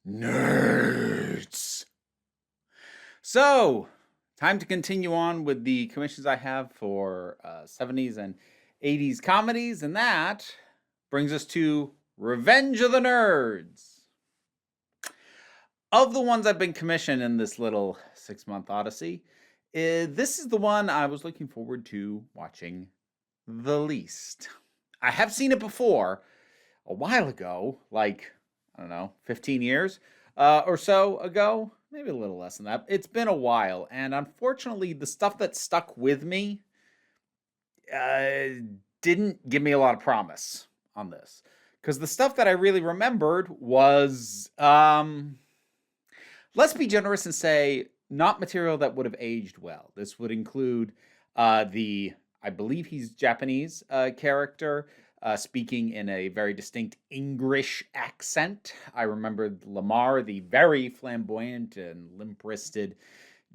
Nerds. So, time to continue on with the commissions I have for 70s and 80s comedies, and that brings us to Revenge of the Nerds. Of the ones I've been commissioned in this little 6-month odyssey, this is the one I was looking forward to watching the least. I have seen it before a while ago, like, I don't know, 15 years or so ago, maybe a little less than that. It's been a while, and unfortunately, the stuff that stuck with me didn't give me a lot of promise on this. Because the stuff that I really remembered was, let's be generous and say, not material that would have aged well. This would include I believe he's Japanese character, speaking in a very distinct English accent. I remembered Lamar, the very flamboyant and limp-wristed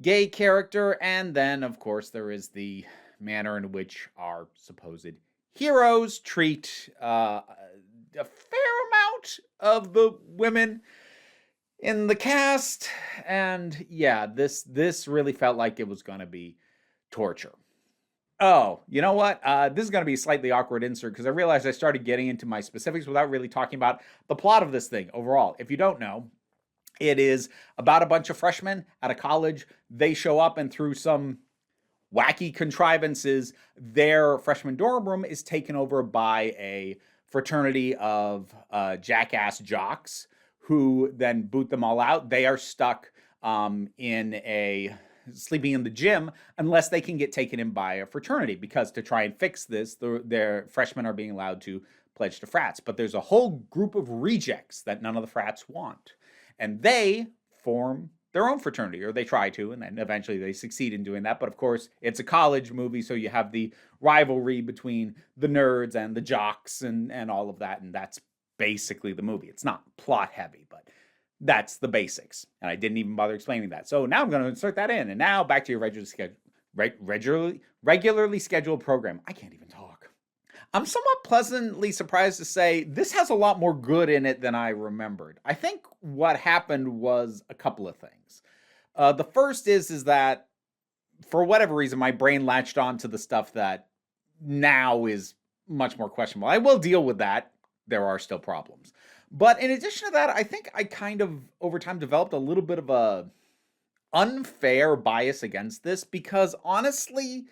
gay character, and then, of course, there is the manner in which our supposed heroes treat a fair amount of the women in the cast. And yeah, this really felt like it was going to be torture. Oh, you know what? This is going to be a slightly awkward insert because I realized I started getting into my specifics without really talking about the plot of this thing overall. If you don't know, it is about a bunch of freshmen at a college. They show up, and through some wacky contrivances, their freshman dorm room is taken over by a fraternity of jackass jocks who then boot them all out. They are stuck sleeping in the gym unless they can get taken in by a fraternity, because to try and fix this, their freshmen are being allowed to pledge to frats. But there's a whole group of rejects that none of the frats want, and they form their own fraternity, or they try to, and then eventually they succeed in doing that. But of course, it's a college movie, so you have the rivalry between the nerds and the jocks and all of that, and that's basically the movie. It's not plot heavy, but that's the basics, and I didn't even bother explaining that. So now I'm going to insert that in, and now back to your regularly scheduled program. I can't even talk. I'm somewhat pleasantly surprised to say this has a lot more good in it than I remembered. I think what happened was a couple of things. The first is that, for whatever reason, my brain latched on to the stuff that now is much more questionable. I will deal with that. There are still problems. But in addition to that, I think I kind of, over time, developed a little bit of a unfair bias against this, because honestly,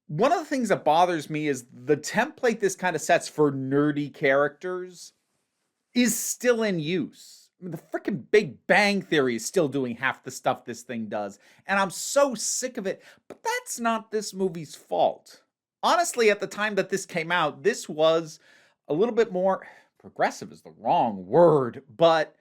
one of the things that bothers me is the template this kind of sets for nerdy characters is still in use. I mean, the freaking Big Bang Theory is still doing half the stuff this thing does, and I'm so sick of it. But that's not this movie's fault. Honestly, at the time that this came out, this was a little bit more... progressive is the wrong word, but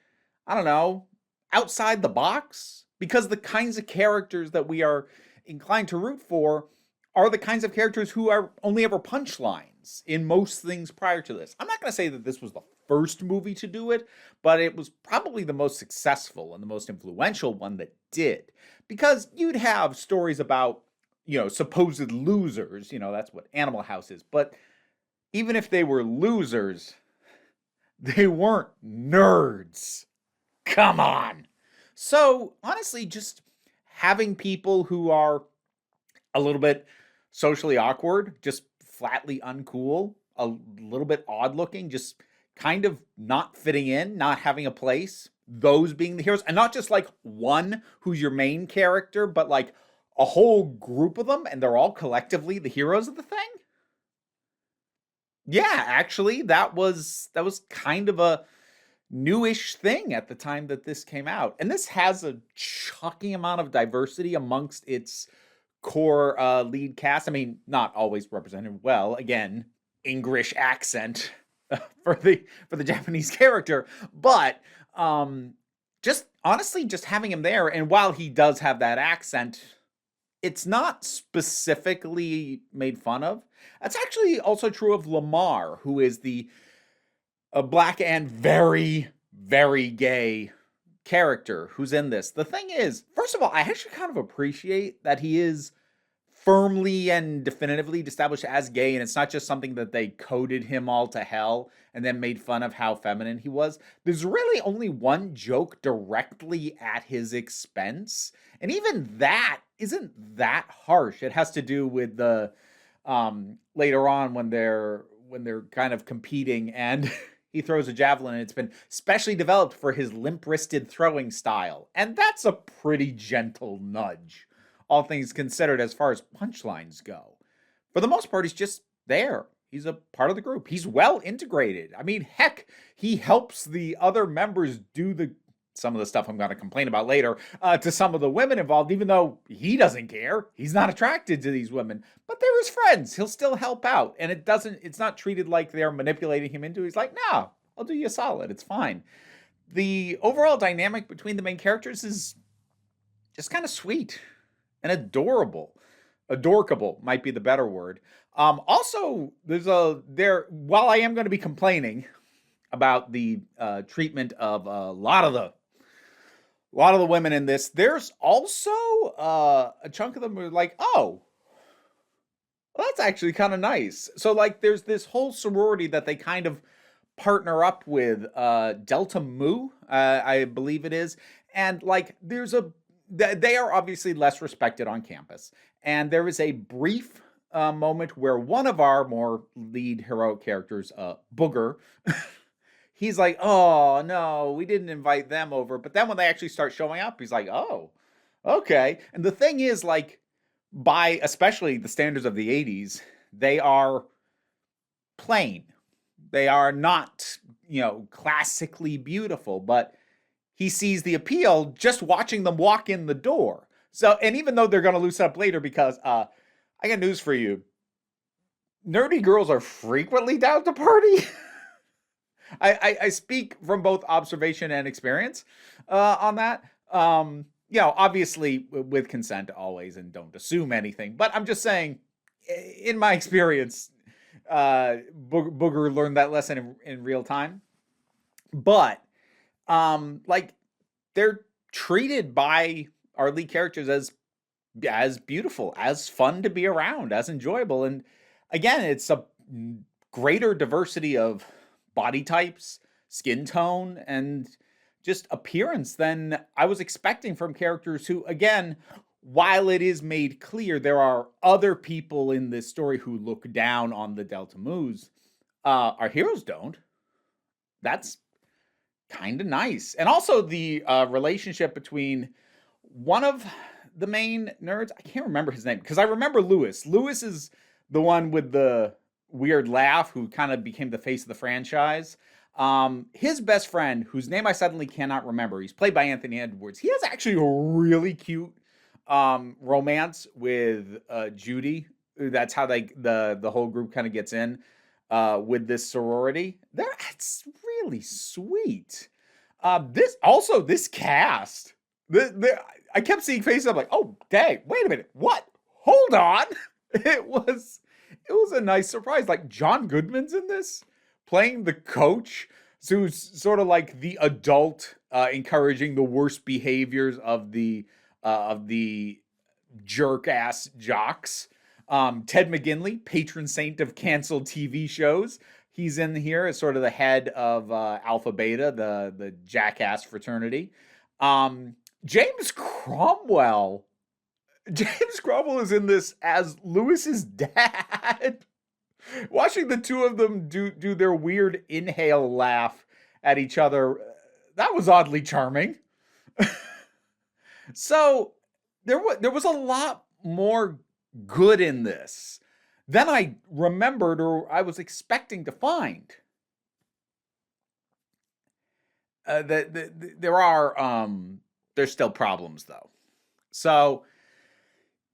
I don't know, outside the box, because the kinds of characters that we are inclined to root for are the kinds of characters who are only ever punchlines in most things prior to this. I'm not going to say that this was the first movie to do it, but it was probably the most successful and the most influential one that did, because you'd have stories about, supposed losers, that's what Animal House is, but even if they were losers, they weren't nerds. Come on. So, honestly, just having people who are a little bit socially awkward, just flatly uncool, a little bit odd looking, just kind of not fitting in, not having a place, those being the heroes, and not just like one who's your main character, but like a whole group of them, and they're all collectively the heroes of the thing. Yeah, actually, that was kind of a newish thing at the time that this came out. And this has a shocking amount of diversity amongst its core lead cast. I mean, not always represented well. Again, English accent for the Japanese character, but just honestly, just having him there, and while he does have that accent, it's not specifically made fun of. That's actually also true of Lamar, who is the black and very, very gay character who's in this. The thing is, first of all, I actually kind of appreciate that he is firmly and definitively established as gay, and it's not just something that they coded him all to hell and then made fun of how feminine he was. There's really only one joke directly at his expense, and even that isn't that harsh. It has to do with the later on when they're kind of competing, and he throws a javelin, and it's been specially developed for his limp-wristed throwing style, and that's a pretty gentle nudge, all things considered, as far as punchlines go. For the most part, he's just there. He's a part of the group. He's well integrated. I mean, heck, he helps the other members do some of the stuff I'm going to complain about later to some of the women involved, even though he doesn't care. He's not attracted to these women, but they're his friends. He'll still help out, and it's not treated like they're manipulating him into. He's like, no, I'll do you a solid. It's fine. The overall dynamic between the main characters is just kind of sweet and adorable. Adorkable might be the better word. Also, while I am going to be complaining about the treatment of a lot of the women in this, there's also a chunk of them who are like, oh, well, that's actually kind of nice. So like there's this whole sorority that they kind of partner up with, Delta Mu, I believe it is. And like they are obviously less respected on campus. And there is a brief moment where one of our more lead heroic characters, Booger, he's like, oh, no, we didn't invite them over. But then when they actually start showing up, he's like, oh, okay. And the thing is, like, by especially the standards of the 80s, they are plain. They are not, classically beautiful. But he sees the appeal just watching them walk in the door. So, and even though they're going to loosen up later, because I got news for you. Nerdy girls are frequently down to party. I speak from both observation and experience on that. Obviously with consent always, and don't assume anything. But I'm just saying, in my experience, Booger learned that lesson in real time. But they're treated by our lead characters as beautiful, as fun to be around, as enjoyable. And again, it's a greater diversity of body types, skin tone, and just appearance than I was expecting from characters who, again, while it is made clear there are other people in this story who look down on the Delta Moos, our heroes don't. That's kind of nice. And also the relationship between one of the main nerds, I can't remember his name, because I remember Lewis. Lewis is the one with the weird laugh who kind of became the face of the franchise. His best friend, whose name I suddenly cannot remember, he's played by Anthony Edwards. He has actually a really cute romance with Judy. That's how the whole group kind of gets in with this sorority. It's really sweet. This cast. I kept seeing faces. I'm like, oh, dang, wait a minute. What? Hold on. It was a nice surprise. Like, John Goodman's in this, playing the coach, who's sort of like the adult, encouraging the worst behaviors of the jerk-ass jocks. Ted McGinley, patron saint of canceled TV shows. He's in here as sort of the head of Alpha Beta, the jackass fraternity. James Cromwell. James Cromwell is in this as Lewis's dad. Watching the two of them do their weird inhale laugh at each other, that was oddly charming. So there was a lot more good in this than I remembered or I was expecting to find. There's still problems though. So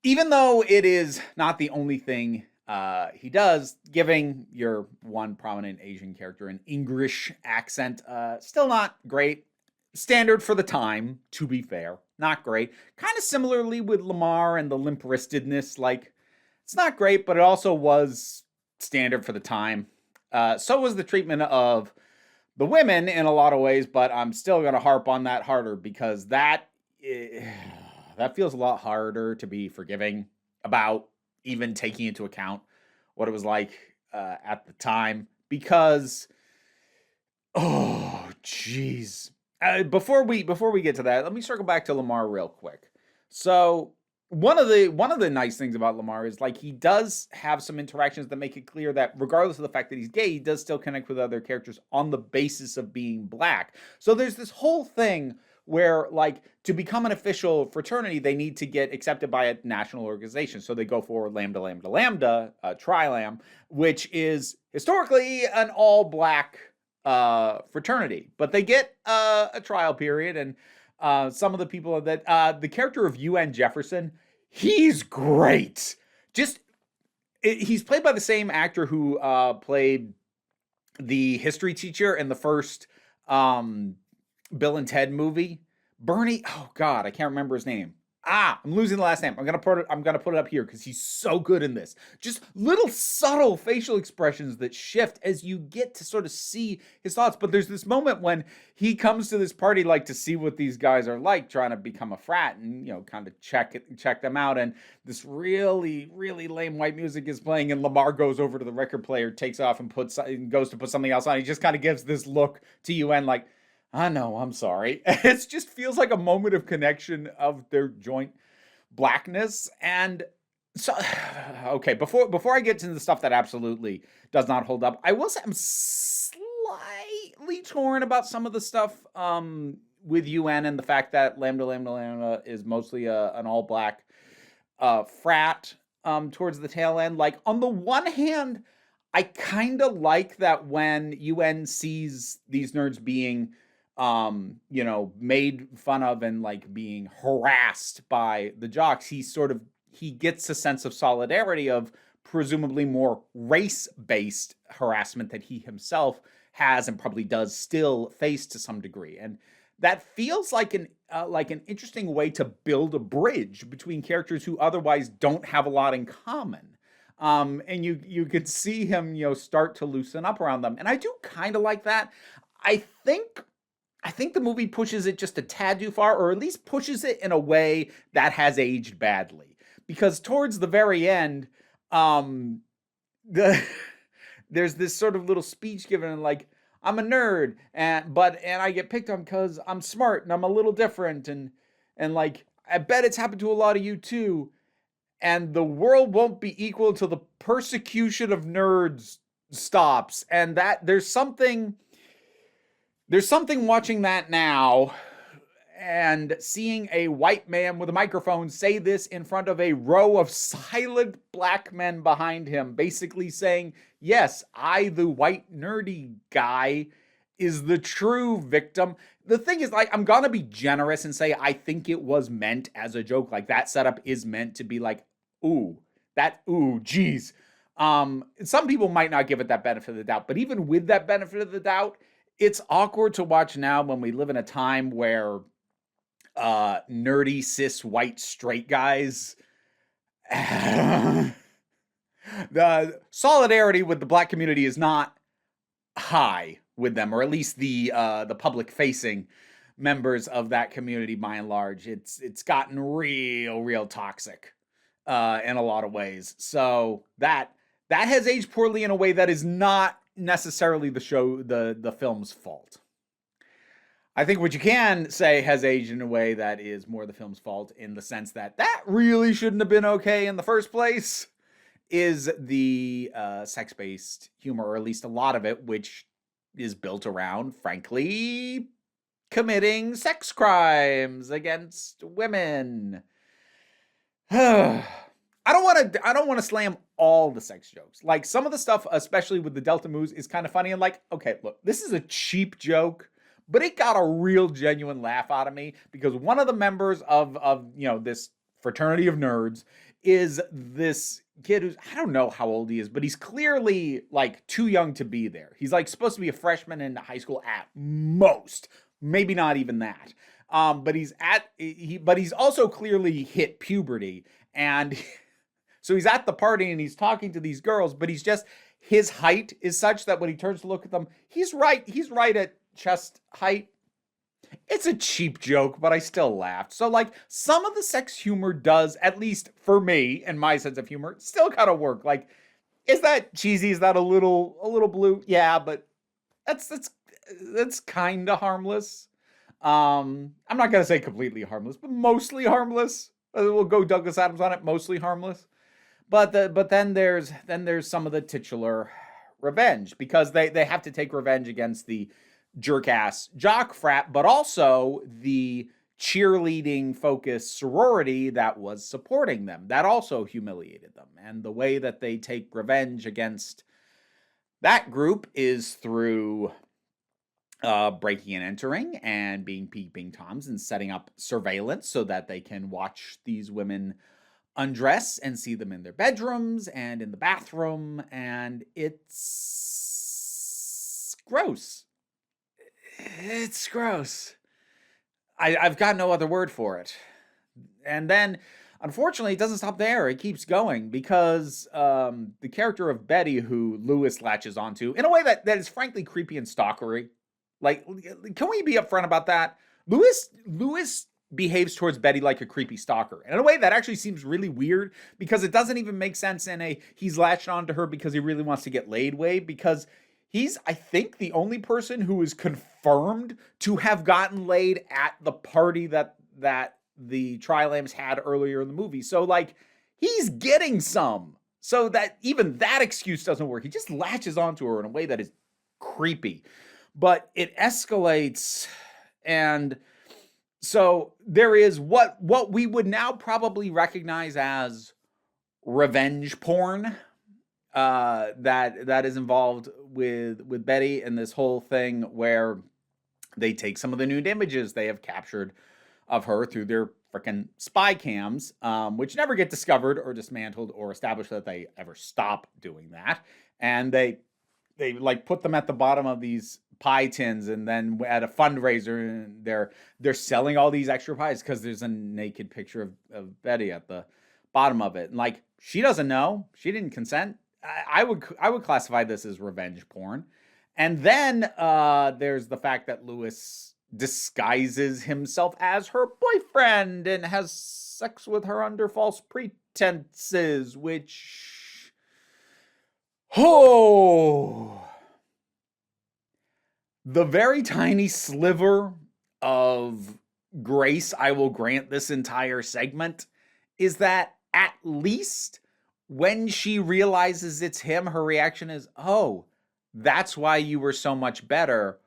even though it is not the only thing he does, giving your one prominent Asian character an English accent, still not great. Standard for the time, to be fair. Not great. Kind of similarly with Lamar and the limp-wristedness. Like, it's not great, but it also was standard for the time. So was the treatment of the women in a lot of ways, but I'm still going to harp on that harder because that feels a lot harder to be forgiving about even taking into account what it was like at the time. Because, oh, jeez. Before we get to that, let me circle back to Lamar real quick. So one of the nice things about Lamar is like he does have some interactions that make it clear that regardless of the fact that he's gay, he does still connect with other characters on the basis of being black. So there's this whole thing where like to become an official fraternity, they need to get accepted by a national organization. So they go for Lambda Lambda Lambda, Tri-Lam, which is historically an all black fraternity, but they get a trial period, and some of the people that the character of UN Jefferson, he's great. He's played by the same actor who played the history teacher in the first Bill and Ted movie. Bernie, oh God, I can't remember his name. I'm losing the last name. I'm gonna put it up here because he's so good in this. Just little subtle facial expressions that shift as you get to sort of see his thoughts. But there's this moment when he comes to this party like to see what these guys are like, trying to become a frat and kind of check them out. And this really really lame white music is playing, and Lamar goes over to the record player, takes off and goes to put something else on. He just kind of gives this look to UN like, I know, I'm sorry. It just feels like a moment of connection of their joint blackness. And so, okay, before I get to the stuff that absolutely does not hold up, I will say I'm slightly torn about some of the stuff with UN and the fact that Lambda Lambda Lambda is mostly an all black frat towards the tail end. Like, on the one hand, I kind of like that when UN sees these nerds being made fun of and like being harassed by the jocks, he gets a sense of solidarity of presumably more race-based harassment that he himself has and probably does still face to some degree. And that feels like an interesting way to build a bridge between characters who otherwise don't have a lot in common. And you could see him, start to loosen up around them. And I do kind of like that. I think the movie pushes it just a tad too far, or at least pushes it in a way that has aged badly. Because towards the very end, there's this sort of little speech given, like, I'm a nerd, and I get picked on because I'm smart and I'm a little different, and like, I bet it's happened to a lot of you too. And the world won't be equal until the persecution of nerds stops. And that there's something watching that now and seeing a white man with a microphone say this in front of a row of silent black men behind him, basically saying, yes, I, the white nerdy guy, is the true victim. The thing is, like, I'm gonna be generous and say I think it was meant as a joke. Like, that setup is meant to be like, geez. Some people might not give it that benefit of the doubt, but even with that benefit of the doubt, it's awkward to watch now when we live in a time where nerdy, cis, white, straight guys, the solidarity with the black community is not high with them, or at least the public-facing members of that community by and large. It's gotten real toxic in a lot of ways. So that has aged poorly in a way that is not necessarily the film's fault. I think what you can say has aged in a way that is more the film's fault, in the sense that really shouldn't have been okay in the first place, is the sex-based humor, or at least a lot of it, which is built around, frankly, committing sex crimes against women. I don't want to slam all the sex jokes. Like, some of the stuff, especially with the Delta Moose, is kind of funny. And like, okay, look, this is a cheap joke, but it got a real genuine laugh out of me, because one of the members of this fraternity of nerds is this kid who's, I don't know how old he is, but he's clearly like too young to be there. He's like supposed to be a freshman in high school at most, maybe not even that. But he's also clearly hit puberty, and so he's at the party and he's talking to these girls, but his height is such that when he turns to look at them, he's right at chest height. It's a cheap joke, but I still laughed. So, like, some of the sex humor does, at least for me and my sense of humor, still kind of work. Like, is that cheesy? Is that a little blue? Yeah, but that's kind of harmless. I'm not gonna say completely harmless, but mostly harmless. We'll go Douglas Adams on it. Mostly harmless. But then there's some of the titular revenge because they have to take revenge against the jerk ass jock frat, but also the cheerleading focused sorority that was supporting them. That also humiliated them. And the way that they take revenge against that group is through breaking and entering and being peeping toms and setting up surveillance so that they can watch these women undress and see them in their bedrooms and in the bathroom, and it's gross. It's gross. I've got no other word for it. And then, unfortunately, it doesn't stop there. It keeps going because the character of Betty, who Lewis latches onto, in a way that is frankly creepy and stalkery. Like, can we be upfront about that? Lewis behaves towards Betty like a creepy stalker. And in a way that actually seems really weird because it doesn't even make sense in a he's latched onto her because he really wants to get laid way, because he's, I think, the only person who is confirmed to have gotten laid at the party that the Tri-Lambs had earlier in the movie. So, like, he's getting some. So that even that excuse doesn't work. He just latches onto her in a way that is creepy. But it escalates, and so there is what we would now probably recognize as revenge porn that is involved with Betty and this whole thing where they take some of the nude images they have captured of her through their freaking spy cams, which never get discovered or dismantled or established that they ever stop doing that, and they like put them at the bottom of these pie tins, and then at a fundraiser they're selling all these extra pies because there's a naked picture of Betty at the bottom of it, and like she doesn't know, she didn't consent. I would classify this as revenge porn. And then there's the fact that Lewis disguises himself as her boyfriend and has sex with her under false pretenses, which, oh, the very tiny sliver of grace I will grant this entire segment is that at least when she realizes it's him, her reaction is, oh, that's why you were so much better.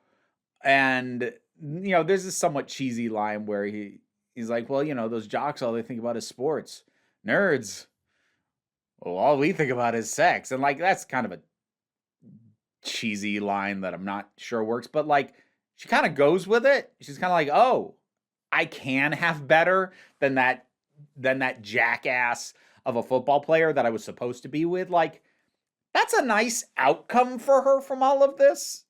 And, there's this somewhat cheesy line where he's like, well, those jocks, all they think about is sports. Nerds, well, all we think about is sex. And, like, that's kind of a cheesy line that I'm not sure works, but like she kind of goes with it. She's kind of like, oh, I can have better than that jackass of a football player that I was supposed to be with. Like, that's a nice outcome for her from all of this.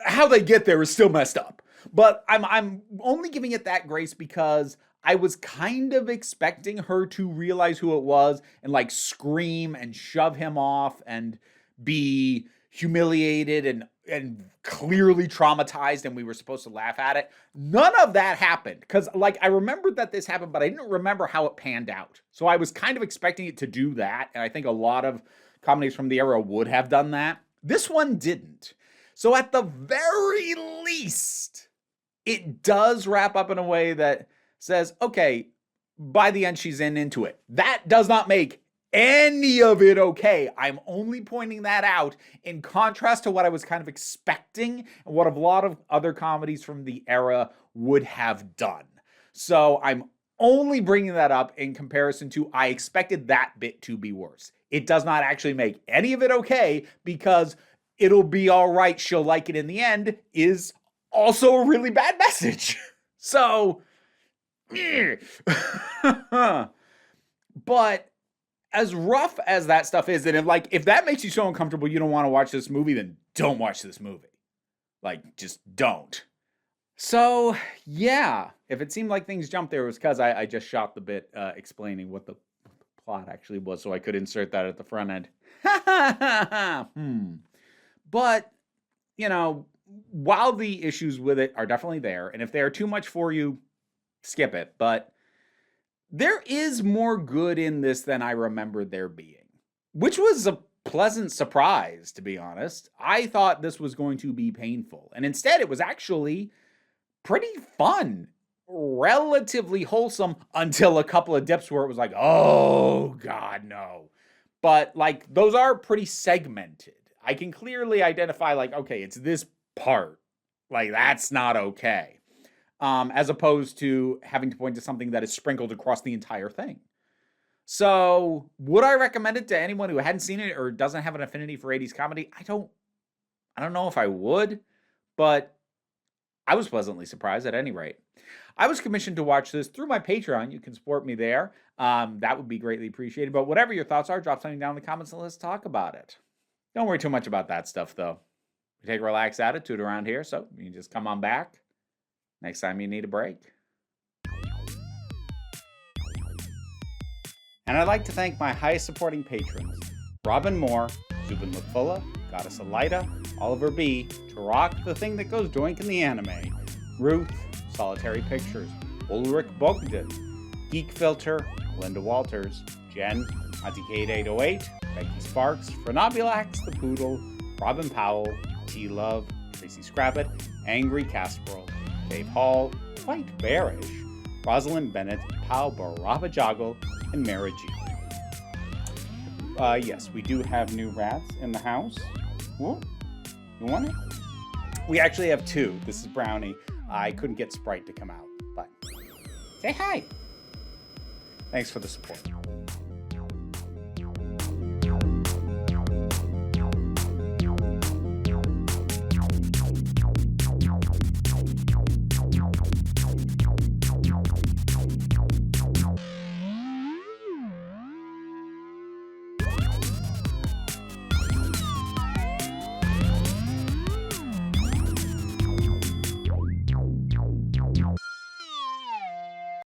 How they get there is still messed up, but I'm only giving it that grace because I was kind of expecting her to realize who it was and like scream and shove him off and be humiliated and clearly traumatized, and we were supposed to laugh at it. None of that happened because, like, I remembered that this happened, but I didn't remember how it panned out. So I was kind of expecting it to do that, and I think a lot of comedies from the era would have done that. This one didn't. So at the very least, it does wrap up in a way that says, okay, by the end she's into it. That does not make any of it okay. I'm only pointing that out in contrast to what I was kind of expecting and what a lot of other comedies from the era would have done. So I'm only bringing that up in comparison to I expected that bit to be worse. It does not actually make any of it okay because it'll be all right, she'll like it in the end is also a really bad message. So, but as rough as that stuff is, and if that makes you so uncomfortable you don't want to watch this movie, then don't watch this movie. Like, just don't. So, yeah, if it seemed like things jumped there, it was because I just shot the bit explaining what the plot actually was, so I could insert that at the front end. But, while the issues with it are definitely there, and if they are too much for you, skip it. But there is more good in this than I remembered there being, which was a pleasant surprise, to be honest. I thought this was going to be painful, and instead it was actually pretty fun, relatively wholesome until a couple of dips where it was like, oh God, no. But like those are pretty segmented. I can clearly identify like, okay, it's this part. Like that's not okay. As opposed to having to point to something that is sprinkled across the entire thing. So would I recommend it to anyone who hadn't seen it or doesn't have an affinity for 80s comedy? I don't know if I would, but I was pleasantly surprised at any rate. I was commissioned to watch this through my Patreon. You can support me there. That would be greatly appreciated. But whatever your thoughts are, drop something down in the comments and let's talk about it. Don't worry too much about that stuff, though. We take a relaxed attitude around here, so you can just come on back next time you need a break. And I'd like to thank my highest supporting patrons, Robin Moore, Zubin Lukfula, Goddess Elida, Oliver B., Turok, the thing that goes doink in the anime, Ruth, Solitary Pictures, Ulrich Bogdan, Geek Filter, Linda Walters, Jen, Auntie 808, Becky Sparks, Frenabulax the Poodle, Robin Powell, T-Love, Tracy Scrabbit, Angry Casperol, Dave Hall, White Bearish, Rosalind Bennett, Pal Barabajagal, and Mara G. Yes, we do have new rats in the house. Whoa, you want it? We actually have two. This is Brownie. I couldn't get Sprite to come out, but say hi. Thanks for the support.